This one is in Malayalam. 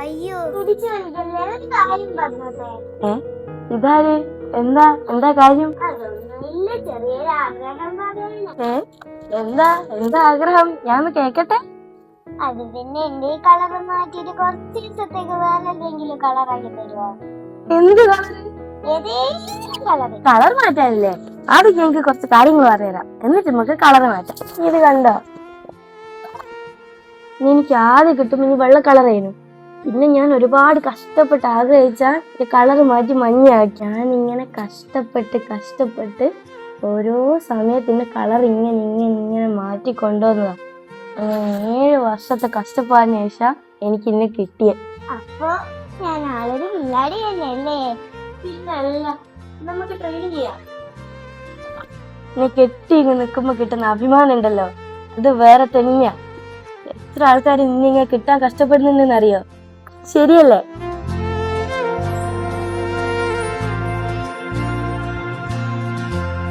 അയ്യോ പിടിച്ചു കളിക്കല്ലേ, ഒരു കാര്യം പറഞ്ഞോട്ടെ. ഇതാര്? എന്താ എന്താ കാര്യം? അതൊന്നുമില്ല, ചെറിയൊരു ആഗ്രഹം പറയണേ. എന്താ എന്താ ആഗ്രഹം? ഞാൻ കേക്കട്ടെ. അത് പിന്നെ എന്റെ ഈ കളർ മാറ്റിട്ട് കുറച്ച് ദിവസത്തേക്ക് വേറെ എന്തെങ്കിലും കളർ ആക്കി തരുമോ? എന്ത് കളർ? ഏതെങ്കിലും കളർ. കളർ മാറ്റാനില്ലേ? ആദ്യം ഞങ്ങൾക്ക് കുറച്ച് കാര്യങ്ങൾ പറഞ്ഞുതരാം, എന്നിട്ട് നമുക്ക് കളർ മാറ്റാം. ഇത് കണ്ടോ, എനിക്ക് ആദ്യം കിട്ടും ഈ വെള്ള കളർ ആയിരുന്നു. പിന്നെ ഞാൻ ഒരുപാട് കഷ്ടപ്പെട്ട് ആഗ്രഹിച്ചാ ഈ കളർ മാറ്റി മഞ്ഞയാക്കി. ഞാൻ ഇങ്ങനെ കഷ്ടപ്പെട്ട് ഓരോ സമയത്തിന്റെ കളർ ഇങ്ങനെ മാറ്റി കൊണ്ടുവന്നതാ. 7 വർഷത്തെ കഷ്ടപ്പാടിന് ശേഷം എനിക്ക് ഇന്ന് കിട്ടിയ. അപ്പൊ ഞാൻ ആളൊരു പിള്ളാടി തന്നെയല്ലേ? പിന്നല്ല, നമുക്ക് ട്രെയിൻ ചെയ്യാം. എന്നെ കെട്ടി നിൽക്കുമ്പോ കിട്ടുന്ന അഭിമാനം ഉണ്ടല്ലോ, അത് വേറെ തന്നെയാ. എത്ര ആൾക്കാർ ഇന്നിങ്ങനെ കിട്ടാൻ കഷ്ടപ്പെടുന്നുണ്ടെന്ന് അറിയോ? ശരിയല്ലേ?